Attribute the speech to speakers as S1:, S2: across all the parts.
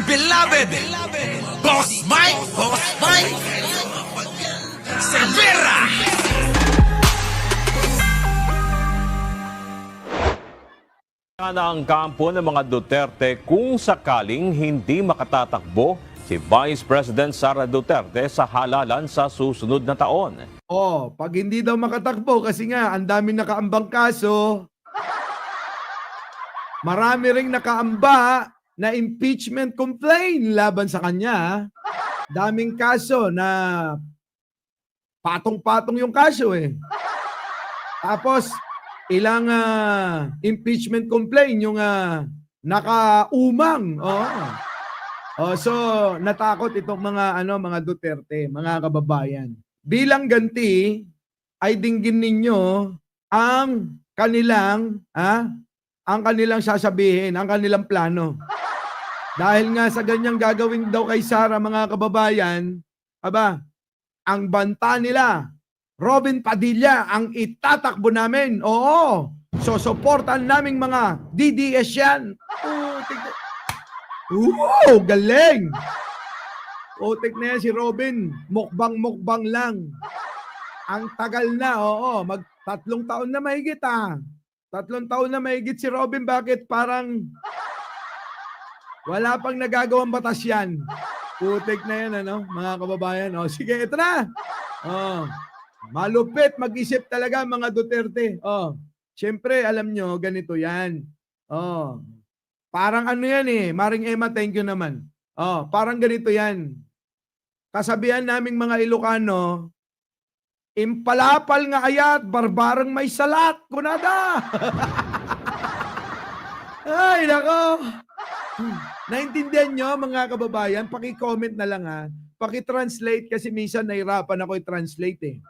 S1: dear beloved, Boss Mike Cervera.
S2: Na ang kampo ng mga Duterte kung sakaling hindi makatatakbo si Vice President Sara Duterte sa halalan sa susunod na taon.
S3: Pag hindi daw makatakbo kasi nga ang dami nakaambang kaso, marami ring nakaamba na impeachment complaint laban sa kanya. Daming kaso na patong-patong yung kaso eh. Tapos ilang impeachment complaint yung nakaumang. So natakot itong mga Duterte, mga kababayan. Bilang ganti ay dinggin ninyo ang kanilang sasabihin, ang kanilang plano. Dahil nga sa ganyang gagawin daw kay Sara, mga kababayan, ang banta nila, Robin Padilla ang itatakbo namin. Oo. So, supportan naming mga DDS yan. Galing. Utik na yan si Robin. Mukbang lang. Ang tagal na, mag 3 taon na mahigit 3 taon na mahigit si Robin. Bakit parang wala pang nagagawang batas yan? Utik na yan, mga kababayan. Sige, ito na. Malupit mag-isip talaga mga Duterte. Siyempre, alam nyo, ganito yan. Parang ano yan eh. Maring Emma, thank you naman. Parang ganito yan. Kasabihan naming mga Ilocano, impalapal nga ayat, barbarang may salat. Kunada! Ay, nako! Naintindihan nyo, mga kababayan? Paki-comment na lang ha. Paki-translate kasi minsan nahirapan ako i-translate eh.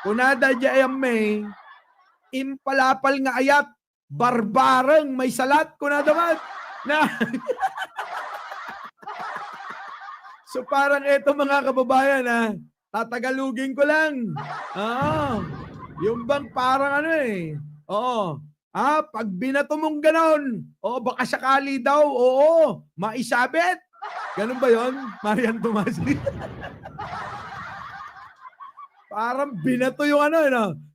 S3: Kunada diyayam may, impalapal nga ayat, barbarang may salat. Kunada man. So parang eto mga kababayan tatagalugin ko lang. Yung bang parang pag binato mong ganon, baka sakali daw, maisabit. Ganun ba yon, Marian Tomasi? Parang binato yung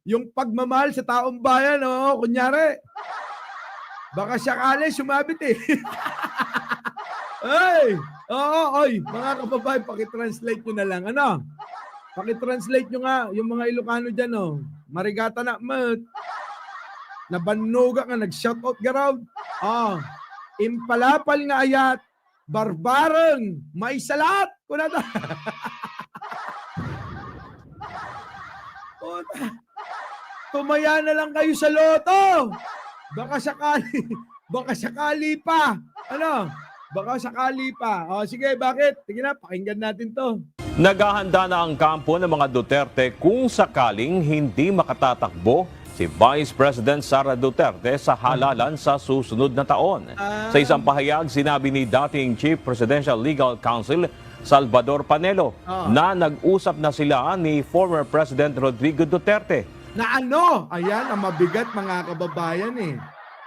S3: yung pagmamahal sa taong bayan, kunyari. Baka sakali sumabit eh. Ay, mga kababayan, paki-translate nyo na lang. Paki-translate nyo nga, yung mga Ilocano dyan, marigata na, nabannuga nga, nag-shoutout garawd. Impalapal nga ayat, barbarang may salat. Kunada. Tumaya na lang kayo sa loto. Baka sakali pa. Baka sakali pa. Sige, bakit? Sige na, pakinggan natin to.
S2: Naghahanda na ang kampo ng mga Duterte kung sakaling hindi makatatakbo si Vice President Sara Duterte sa halalan sa susunod na taon. Sa isang pahayag, sinabi ni dating Chief Presidential Legal Counsel Salvador Panelo na nag-usap na sila ni former President Rodrigo Duterte.
S3: Ayan, ang mabigat mga kababayan eh.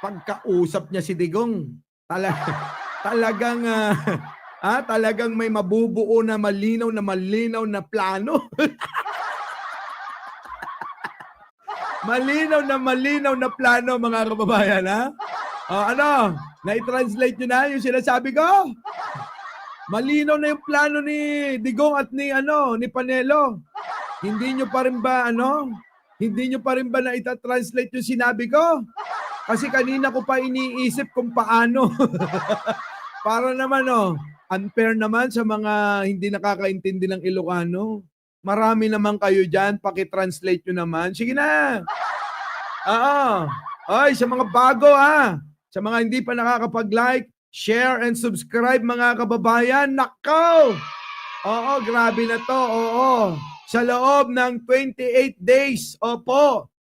S3: Pagkausap niya si Digong, talagang may mabubuo na malinaw na plano. malinaw na plano mga kababayan na-translate nyo na yung sinasabi ko? Malinaw na yung plano ni Digong at ni Panelo. Hindi nyo pa rin ba na ita-translate yung sinabi ko? Kasi kanina ko pa iniisip kung paano. Para naman unfair naman sa mga hindi nakakaintindi ng Ilocano. Marami naman kayo dyan, paki-translate nyo naman. Sige na. Ay, sa mga bago sa mga hindi pa nakakapag-like, share and subscribe mga kababayan. Nako! Grabe na to. Sa loob ng 28 days,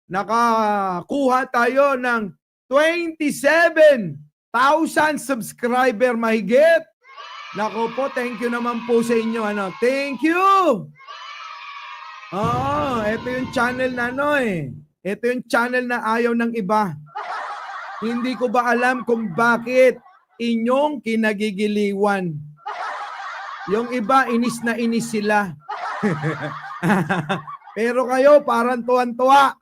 S3: nakakuha tayo ng 27,000 subscriber mahigit. Nako po, thank you naman po sa inyo. Thank you! Ito yung channel na Ito yung channel na ayaw ng iba. Hindi ko ba alam kung bakit inyong kinagigiliwan. Yung iba, inis na inis sila. Pero kayo, parang tuwan-tuwa.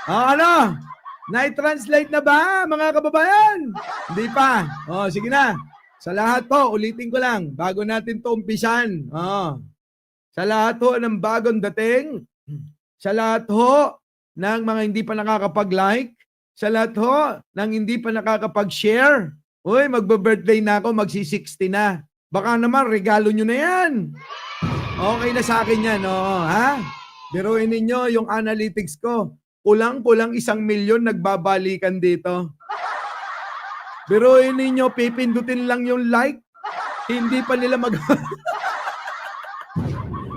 S3: Ano? Na-translate na ba, mga kababayan? Hindi pa. Sige na. Sa lahat po, ulitin ko lang, bago natin to umpisan. Sa lahat ho ng bagong dating, sa lahat ho ng mga hindi pa nakakapag-like, sa lahat ho ng hindi pa nakakapag-share, uy, magbe-birthday na ako, magsi-60 na. Baka naman, regalo nyo na yan. Okay na sa akin yan, ha? Biruin ninyo yung analytics ko. Kulang-kulang 1 milyon nagbabalikan dito. Biruin ninyo, pipindutin lang yung like. Hindi pa nila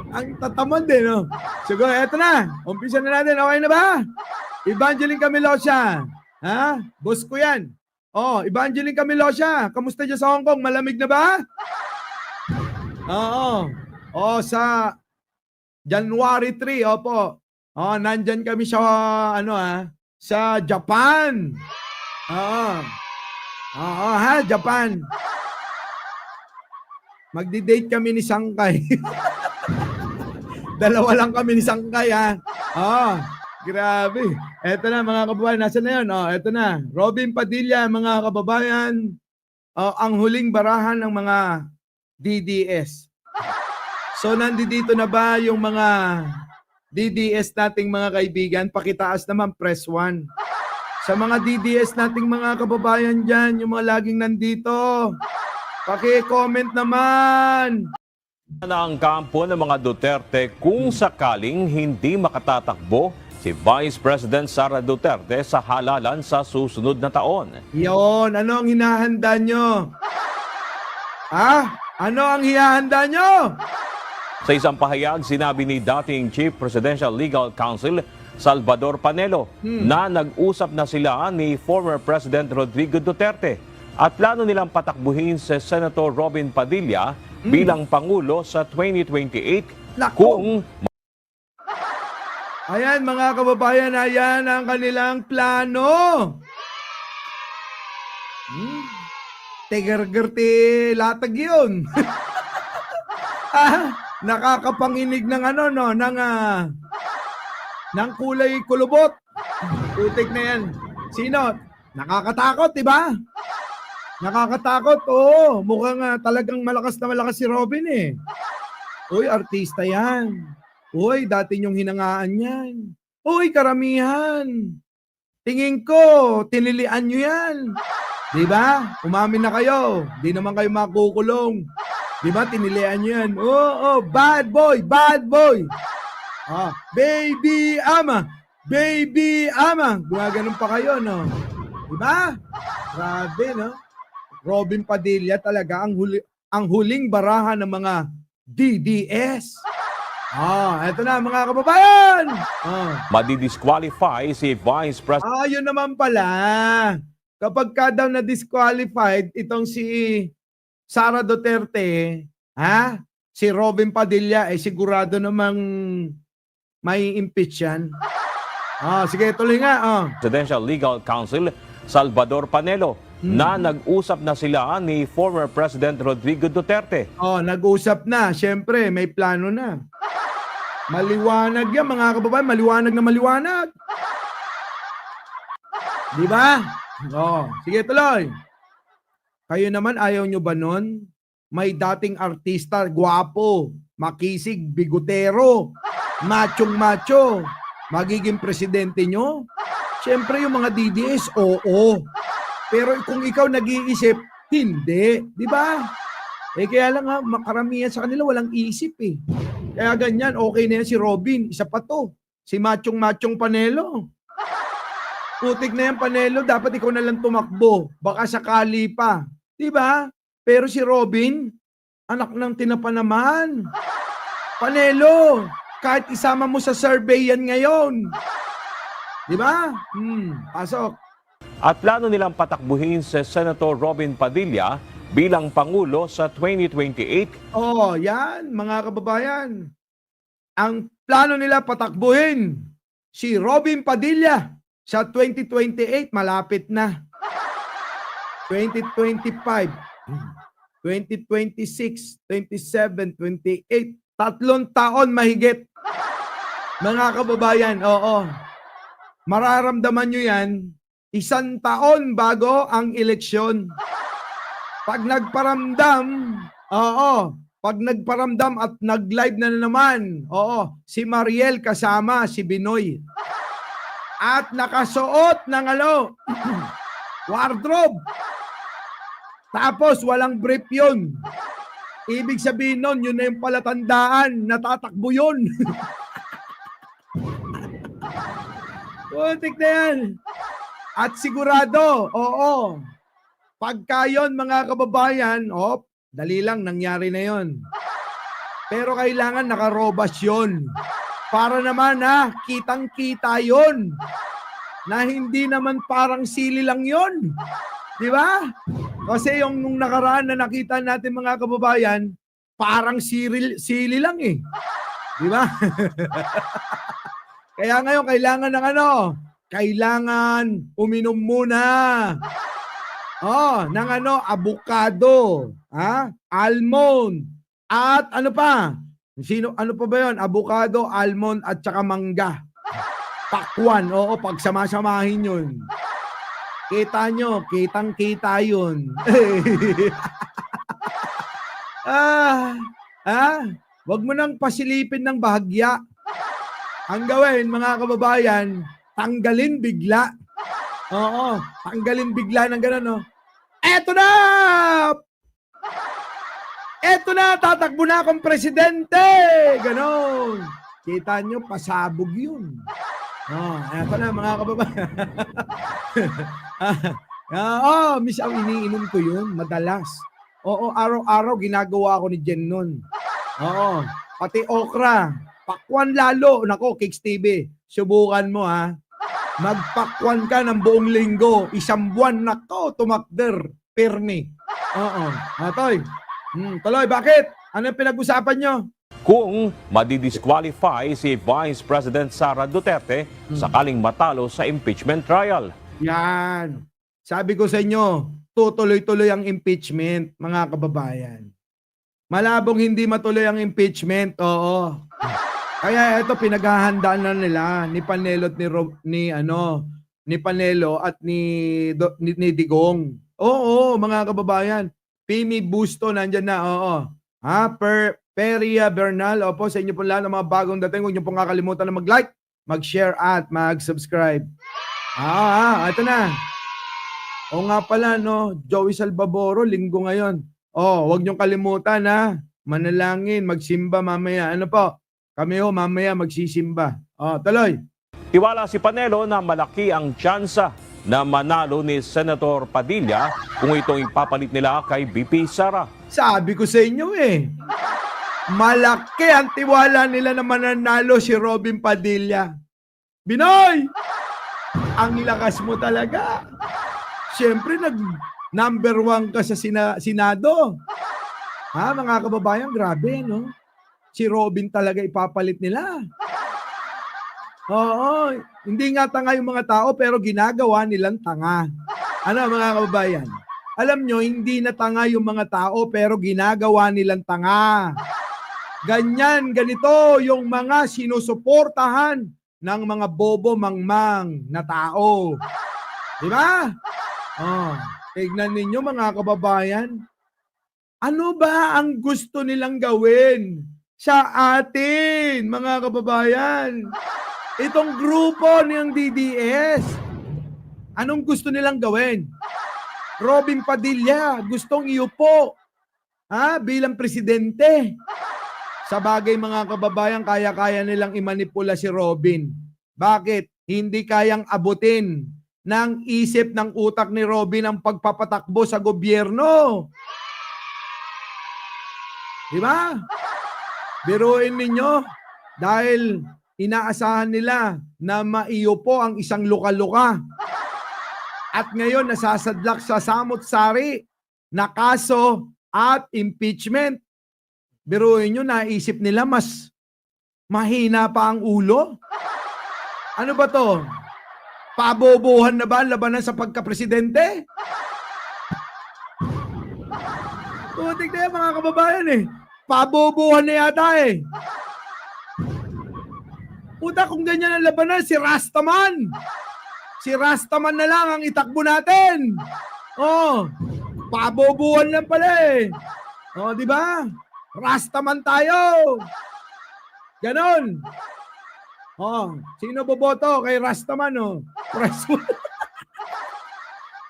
S3: Ang tatamad din, no? Siguro, eto na. Umpisa na natin. Okay na ba? Evangeline Camilosa. Ha? Boss ko yan. Evangeline Camilosa. Kamusta dyan sa Hong Kong? Malamig na ba? Oo. Sa January 3, opo. Nandyan kami sa, sa Japan. Japan. Magdi-date kami ni Sangkay. Dalawa lang kami ni Sangkay, ha? Grabe. Eto na, mga kababayan. Nasaan na yun? Eto na. Robin Padilla, mga kababayan. Ang huling barahan ng mga DDS. So, nandito na ba yung mga DDS nating mga kaibigan? Pakitaas naman, press 1. Sa mga DDS nating mga kababayan dyan, yung mga laging nandito, paki-comment naman.
S2: Na ang kampo ng mga Duterte kung sakaling hindi makatatakbo si Vice President Sara Duterte sa halalan sa susunod na taon.
S3: Yon, ano ang hinahanda nyo? Ano ang hinahanda nyo?
S2: Sa isang pahayag, sinabi ni dating Chief Presidential Legal Counsel Salvador Panelo na nag-usap na sila ni former President Rodrigo Duterte at plano nilang patakbuhin si Senator Robin Padilla bilang Pangulo sa 2028 kung...
S3: Ayan, mga kababayan, ayan ang kanilang plano. Tegergerti latag yun. Nakakapanginig ng ng kulay kulubot. Putik na yan. Sino? Nakakatakot, diba? Nakakatakot, oo. Mukhang talagang malakas na malakas si Robin eh. Uy, artista yan. Uy, dati niyong hinangaan yan. Uy, karamihan. Tingin ko, tinilian nyo yan. Diba? Umamin na kayo. Di naman kayo makukulong. Diba? Tinilian nyo yan. Bad boy, bad boy. Baby ama. Baby ama. Gumaganon pa kayo, no? Diba? Grabe, no? Robin Padilla talaga ang huling barahan ng mga DDS. Eto na, mga kababayan.
S2: Madidisqualify si Vice President.
S3: Yun naman pala. Kapag ka daw na-disqualified itong si Sara Duterte, si Robin Padilla, sigurado namang may impeach yan. Sige, tuloy nga.
S2: Presidential Legal Counsel Salvador Panelo na nag-usap na sila ni former President Rodrigo Duterte.
S3: Nag-usap na. Siyempre, may plano na. Maliwanag yan, mga kababayan. Maliwanag na maliwanag. Di ba? Sige, tuloy. Kayo naman, ayaw nyo ba nun? May dating artista, gwapo, makisig, bigotero, machong-macho, magiging presidente nyo? Siyempre, yung mga DDS, oo. Pero kung ikaw nag-iisip, hindi. Di ba? Kaya lang makaramihan sa kanila walang isip eh. Kaya ganyan, okay na yan si Robin. Isa pa to. Si Machong Panelo. Putik na yan, Panelo. Dapat ikaw na lang tumakbo. Baka sakali pa. Di ba? Pero si Robin, anak ng tinapa naman. Panelo, kahit isama mo sa survey yan ngayon. Di ba? Pasok.
S2: At plano nilang patakbuhin si Senator Robin Padilla bilang Pangulo sa 2028.
S3: Yan, mga kababayan. Ang plano nila patakbuhin si Robin Padilla sa 2028, malapit na. 2025, 2026, 27, 28, 3 taon mahigit. Mga kababayan, oo. Mararamdaman nyo yan, 1 taon bago ang eleksyon. Pag nagparamdam, oo, pag nagparamdam at nag-live na naman, oo, si Mariel kasama si Binoy. At nakasuot ng wardrobe. Tapos walang brief yun. Ibig sabihin nun, yun na yung palatandaan, natatakbo yun. Putik na yan. At sigurado, oo, pagka yun mga kababayan, dali lang, nangyari na yun. Pero kailangan nakarobas yun. Para naman kitang-kita yun. Na hindi naman parang sili lang yun. Di ba? Kasi yung nung nakaraan na nakita natin mga kababayan, parang sili lang eh. Di ba? Kaya ngayon kailangan ng kailangan uminom muna. Ng avocado, almond, at ano pa ba 'yon? Avocado, almond at saka mangga. Pakwan, pagsama-samahin 'yun. Kita nyo, kitang-kita 'yun. Wag mo nang pasilipin ng bahagya. Ang gawin, mga kababayan, tanggalin bigla. Oo, tanggalin bigla ng gano'n, Eto na! Eto na, tatakbo na akong presidente! Ganon. Kita nyo, pasabog yun. Eto na, mga kababayan. Misang iniinom ko yun, madalas. Oo, araw-araw ginagawa ko ni Jen nun. Oo, pati okra. Pakwan lalo. Nako, Kicks TV. Subukan mo, Magpakwan ka ng buong linggo. 1 buwan, nako, tumakder. Pirmi. Oo. Toy. Tuloy, bakit? Ano yung pinag-usapan nyo?
S2: Kung madidisqualify si Vice President Sara Duterte sakaling matalo sa impeachment trial.
S3: Yan. Sabi ko sa inyo, tutuloy-tuloy ang impeachment, mga kababayan. Malabong hindi matuloy ang impeachment, oo. Kaya ito pinaghahandaan na nila ni Panelo at ni Panelo at ni Digong. Oo, mga kababayan. Pimi Busto nandyan na, oo. Peria Bernal, opo, sa inyo po lahat ng mga bagong dating, huwag niyo pong kakalimutan na mag-like, mag-share at mag-subscribe. Ito na. O nga pala, Joey Salvaboro, linggo ngayon. Huwag niyong kalimutan, manalangin, magsimba mamaya. Ano po? Kami mamaya magsisimba. Tuloy.
S2: Tiwala si Panelo na malaki ang tsansa na manalo ni Senator Padilla kung itong ipapalit nila kay VP Sara.
S3: Sabi ko sa inyo malaki ang tiwala nila na mananalo si Robin Padilla. Binoy! Ang lakas mo talaga. Siyempre, number 1 ka sa Senado. Mga kababayan, grabe, Si Robin talaga ipapalit nila. Oo, hindi nga tanga yung mga tao pero ginagawa nilang tanga. Mga kababayan? Alam nyo, hindi na tanga yung mga tao pero ginagawa nilang tanga. Ganito yung mga sinusuportahan ng mga bobo mangmang na tao. Di ba? Tignan ninyo mga kababayan. Ano ba ang gusto nilang gawin sa atin, mga kababayan? Itong grupo ng DDS, anong gusto nilang gawin? Robin Padilla, gustong iupo bilang presidente. Sa bagay, mga kababayan, kaya-kaya nilang imanipula si Robin. Bakit? Hindi kayang abutin ng isip ng utak ni Robin ang pagpapatakbo sa gobyerno. Di ba? Biruin ninyo, dahil inaasahan nila na maiupo ang isang luka-luka. At ngayon nasasadlak sa samot-sari na kaso at impeachment. Biruin nyo, naisip nila mas mahina pa ang ulo. Ano ba to? Pabobohan na ba ang labanan sa pagka-presidente? Putik na yan, mga kababayan eh. Pabobohan na yata eh. Puta, kung ganyan ang labanan, si Rastaman. Si Rastaman na lang ang itakbo natin. Oh, pabobohan lang pala eh. Oh, di ba? Rastaman tayo. Ganon. Oh, sino boboto kay Rastaman, oh?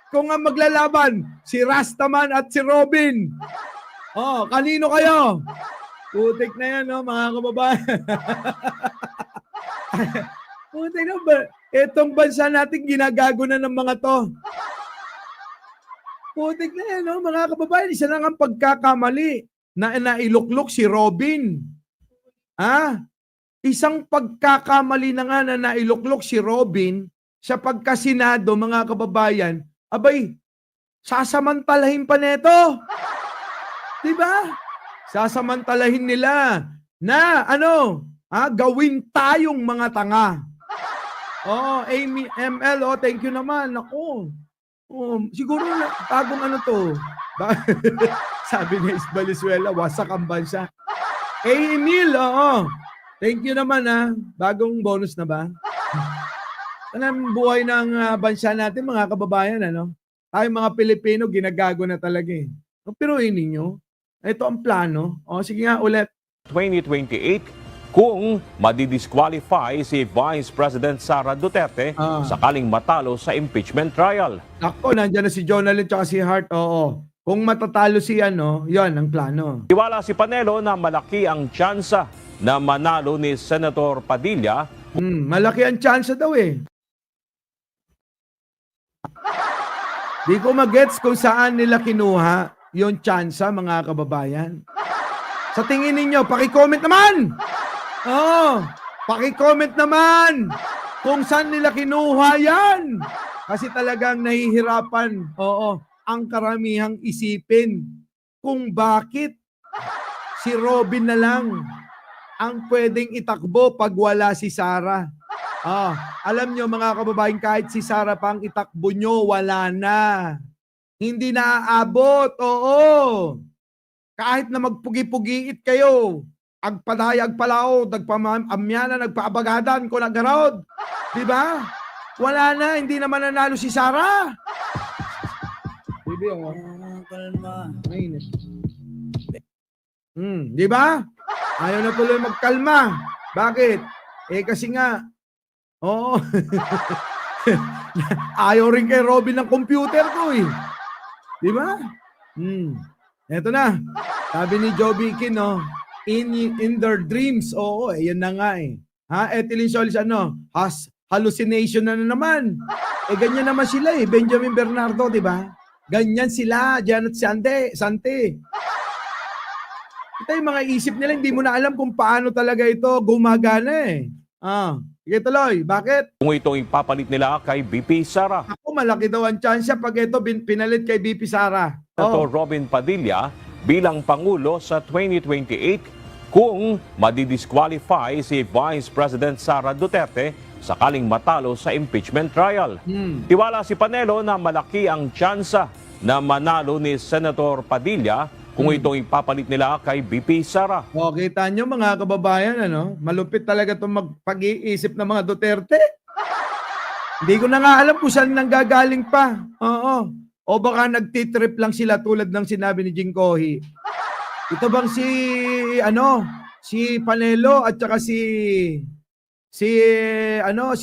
S3: Kung ang maglalaban, si Rastaman at si Robin. Oh, kanino kayo? Putik na yan, no, mga kababayan. Putik na ba? Itong bansa natin ginagago na ng mga to. Putik na yan, no, mga kababayan. Isa lang ang pagkakamali na nailuklok si Robin. Ah, isang pagkakamali na nga na nailuklok si Robin sa pagkasinado, mga kababayan. Abay, sasamantalahin pa neto. Diba? Sasamantalahin nila na gawin tayong mga tanga. Oh, Amy ML, oh, thank you naman. Ako. Oh, siguro na bagong to. Sabi ni Isbalizuela, wasak ang bansa. Emil, oo. Thank you naman Bagong bonus na ba? Anong buhay ng bansa natin, mga kababayan, Tayo mga Pilipino, ginagago na talaga eh. Pero ninyo, ito ang plano. O, sige nga ulit.
S2: 2028 kung madidisqualify si Vice President Sara Duterte sakaling matalo sa impeachment trial.
S3: Ako, nandiyan na si Jonalyn at si Hart. Oo. Kung matatalo si yon ang plano.
S2: Tiwala si Panelo na malaki ang tsansa na manalo ni Senator Padilla.
S3: Malaki ang tsansa daw eh. Di ko magets kung saan nila kinuha yung tsansa, mga kababayan. Sa tingin ninyo, paki-comment naman! Paki-comment naman kung saan nila kinuha yan. Kasi talagang nahihirapan, ang karamihang isipin kung bakit si Robin na lang ang pwedeng itakbo pag wala si Sara. Alam nyo, mga kababayan, kahit si Sara pang itakbo nyo, wala na. Hindi na aabot, Kahit na magpugi-pugiit kayo, agpadayag palao, nagpamamyana, nagpaabagadan ko naggarod. Diba? Wala na, hindi naman nanalo si Sara. Bibi, kalma. Diba? Ayaw na tuloy magkalma. Bakit? Kasi nga, ayaw rin kay Robin ng computer ko eh. Di ba? Eto na. Sabi ni Joe Bikin, in their dreams. Yan na nga eh. Ethylene Solis, hallucination na naman. Ganyan naman sila eh. Benjamin Bernardo, di ba? Ganyan sila. Janet Sante. Ito yung mga isip nila, hindi mo na alam kung paano talaga ito gumagana eh. Sige tuloy, bakit?
S2: Kung itong ipapalit nila kay BP Sara.
S3: Ako, malaki daw ang chance pag ito pinalit kay BP Sara.
S2: Senator Robin Padilla bilang Pangulo sa 2028 kung madidisqualify si Vice President Sara Duterte sakaling matalo sa impeachment trial. Tiwala si Panelo na malaki ang tsansa na manalo ni Senator Padilla kung itong ipapalit nila kay BP Sara.
S3: Kita nyo, mga kababayan, malupit talaga itong pag-iisip ng mga Duterte. Hindi ko na nga alam kung saan nanggagaling pa. O baka nagtitrip lang sila tulad ng sinabi ni Jingkohi. Ito bang si Panelo at saka si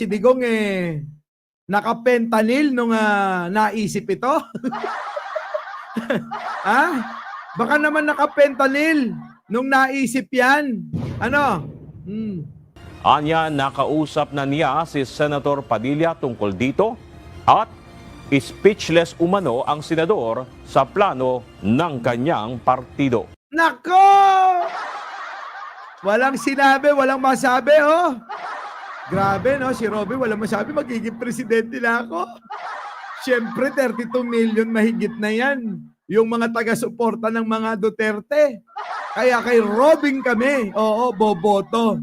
S3: Digong nakapentanil nung naisip ito? Baka naman nakapentanil nung naisip yan.
S2: Anya, nakausap na niya si Senator Padilla tungkol dito at speechless umano ang senador sa plano ng kanyang partido.
S3: Nako! Walang sinabi, walang masabi, Grabe, si Robin, walang masabi, magiging presidente na ako. Siyempre, 32 million mahigit na yan. Yung mga taga-suporta ng mga Duterte. Kaya kay Robin kami, boboto.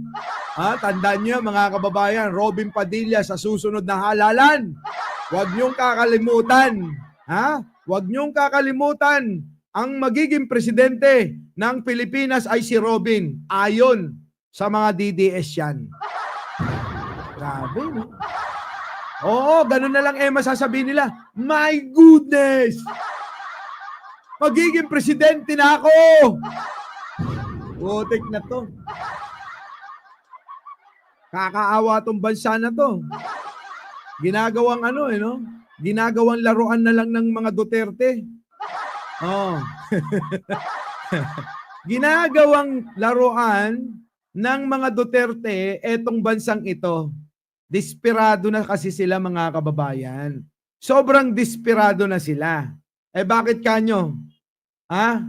S3: Tandaan nyo, mga kababayan, Robin Padilla sa susunod na halalan. Huwag niyong kakalimutan. Huwag niyong kakalimutan ang magiging presidente ng Pilipinas ay si Robin. Ayon sa mga DDS yan. Grabe, no? Oo, ganun na lang masasabihin nila. My goodness! Magiging presidente na ako! Putik na to. Kakaawa tong bansa na to. Ginagawang no? Ginagawang laruan na lang ng mga Duterte. Oh. Ginagawang laruan ng mga Duterte etong bansang ito. Desperado na kasi sila, mga kababayan. Sobrang desperado na sila. Bakit kanyo? Ha?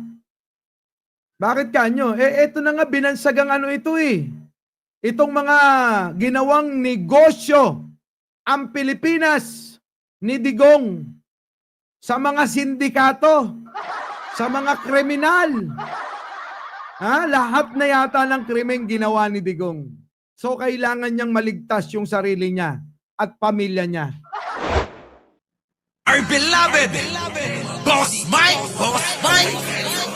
S3: Bakit kanyo? Eto na nga binansagang ito Itong mga ginawang negosyo ang Pilipinas ni Digong sa mga sindikato, sa mga kriminal. Lahat na yata ng krimen ginawa ni Digong. So kailangan niyang maligtas yung sarili niya at pamilya niya.
S1: Our beloved Boss Mike! Boss Mike!